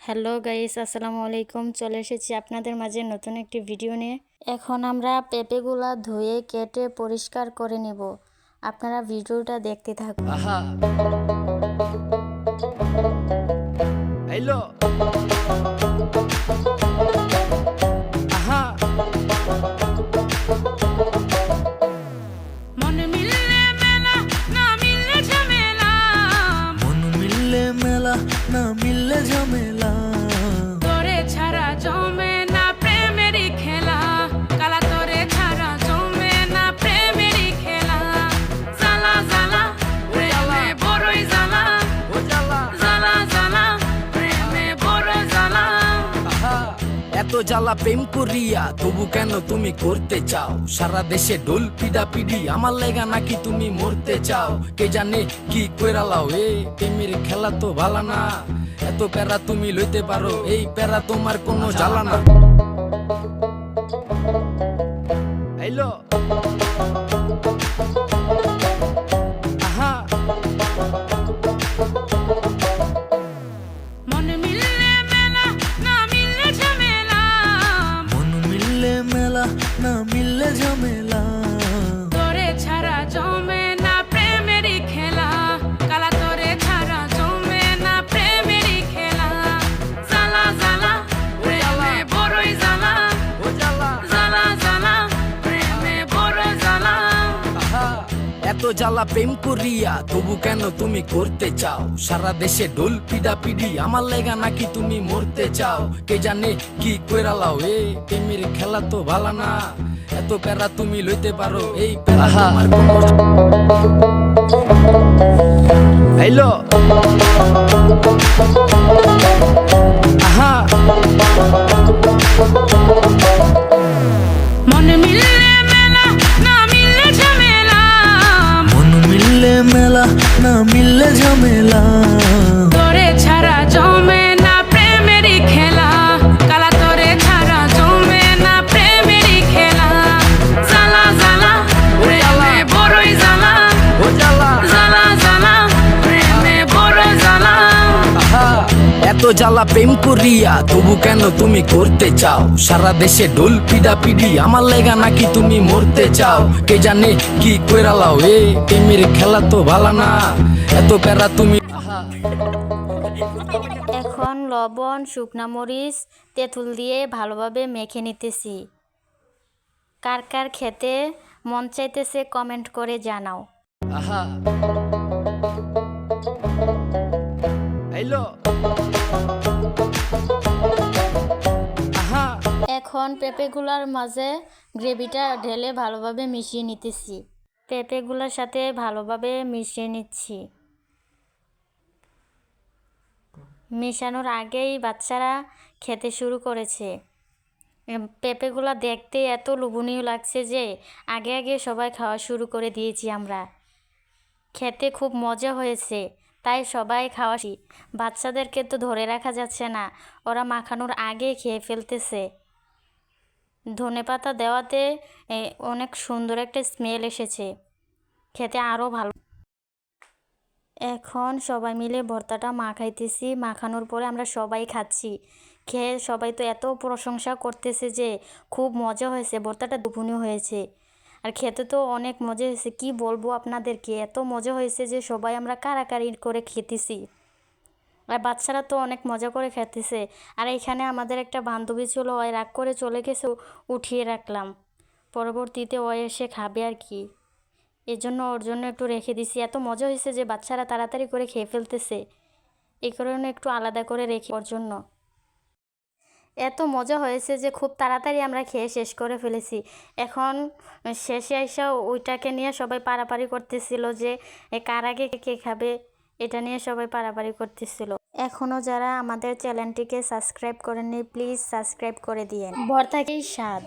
Hello guys, আসসালামু আলাইকুম। চলে এসেছি আপনাদের মাঝে নতুন একটি ভিডিও নিয়ে। এখন আমরা পেঁপেগুলা ধুয়ে কেটে পরিষ্কার করে নেব। আপনারা ভিডিওটা দেখতে থাকুন। হ্যালো আহা মন মিললে মেলা না মিললে ঝামেলা মন মিললে মেলা না মিললে ঝামেলা তোরে ছাড়া জমে না প্রেমেরই খেলা কালা তোরে ছাড়া জমে না প্রেমেরই খেলা জ্বালা জ্বালা প্রেমে বড়ই জ্বালা ও জ্বালা জ্বালা জ্বালা প্রেমে বড় জ্বালা আহা এত জ্বালা প্রেম করিয়া তবু কেন তুমি করতে চাও সারা দেশে ঢোল পিডা পিডি আমার লেগা নাকি তুমি মরতে চাও কে জানে কি কইরা লাও এ প্রেমের খেলা তো ভালো না এত প্যারা তুমি লইতে পারো এই প্যারা তোমার কোনো জ্বালা না হ্যালো আহা মন মিললে মেলা না মিললে ঝামেলা মন মিললে মেলা না মিললে ঝামেলা তোরে ছাড়া জমে না প্রেমেরই খেলা কালা তোরে ছাড়া জমে না প্রেমেরই খেলা জ্বালা জ্বালা প্রেমে বড়ই জ্বালা ও জ্বালা জ্বালা জ্বালা প্রেমে বড় জ্বালা আহা, এত জ্বালা প্রেম করিয়া তবু কেন তুমি করতে চাও সারা দেশে ঢোল পিডা পিডি আমার লেগা নাকি তুমি মরতে চাও কে জানে কি কইরা লাও এ প্রেমের খেলা তো ভালো না এত প্যারা তুমি লইতে পারো এই প্যারা তোমার কোনো হ্যালো আহা মন মিললে মেলা না মিললে ঝামেলা মন মিললে মেলা না মিললে ঝামেলা তোরে ছাড়া জমে না প্রেমেরই খেলা কালা তোরে ছাড়া জমে না প্রেমেরই খেলা জ্বালা জ্বালা প্রেমে বড়ই জ্বালা ও জ্বালা জ্বালা জ্বালা প্রেমে বড় জ্বালা আহা, এত জ্বালা প্রেম করিয়া তবু কেন তুমি করতে চাও সারা দেশে ঢোল পিডা পিডি আমার লেগা নাকি তুমি মরতে চাও কে জানে কি কইরা লাও এ প্রেমের খেলা তো ভালো না এত প্যারা তুমি এখন লবণ, শুকনা মরিচ, তেঁতুল দিয়ে ভালোভাবে মেখে নিতেছি। কার কার খেতে মন চাইতেছে কমেন্ট করে জানাও। আহা হ্যালো আহা এখন পেঁপেগুলার মাঝে গ্রেভিটা ঢেলে ভালোভাবে মিশিয়ে নিতেছি। পেঁপেগুলোর সাথে ভালোভাবে মিশিয়ে নিচ্ছি। মেশানোর আগেই বাচ্চারা খেতে শুরু করেছে। পেঁপেগুলো দেখতে এত লোভনীয় লাগছে যে আগে আগে সবাই খাওয়া শুরু করে দিয়েছি আমরা। খেতে খুব মজা হয়েছে, তাই সবাই খাওয়াছি। বাচ্চাদেরকে তো ধরে রাখা যাচ্ছে না, ওরা মাখানোর আগে খেয়ে ফেলতেছে। ধনেপাতা দেওয়াতে অনেক সুন্দর একটা স্মেল এসেছে, খেতে আরও ভালো। এখন সবাই মিলে ভর্তাটা মাখাইতেছি। মাখানোর পরে আমরা সবাই খাচ্ছি। খেয়ে সবাই তো এত প্রশংসা করতেছে যে খুব মজা হয়েছে, ভর্তাটা দুপুনি হয়েছে। আর খেতে তো অনেক মজা হয়েছে, কি বলবো আপনাদেরকে, এত মজা হয়েছে যে সবাই আমরা কারাকারি করে খেতেছি। আর বাচ্চারা তো অনেক মজা করে খেতেছে। আর এখানে আমাদের একটা বান্ধবী ছিল, ওই রাগ করে চলে গেছে, উঠিয়ে রাখলাম। পরবর্তীতে ও এসে খাবে আর কি, এজন্য ওর জন্য একটু রেখে দিছি। এত মজা হয়েছে যে বাচ্চারা তাড়াতাড়ি করে খেয়ে ফেলতেছে, এই কারণে একটু আলাদা করে রেখে ওর জন্য। এত মজা হয়েছে যে খুব তাড়াতাড়ি আমরা খেয়ে শেষ করে ফেলেছি। এখন শেষে এসে ওইটাকে নিয়ে সবাই পারাপারি করতেছিল যে কার আগে কে খাবে, এটা নিয়ে সবাই পারাপারি করতেছিল। এখনও যারা আমাদের চ্যানেলটিকে সাবস্ক্রাইব করেননি, প্লিজ সাবস্ক্রাইব করে দিয়েন। ভর্তাকেই স্বাদ।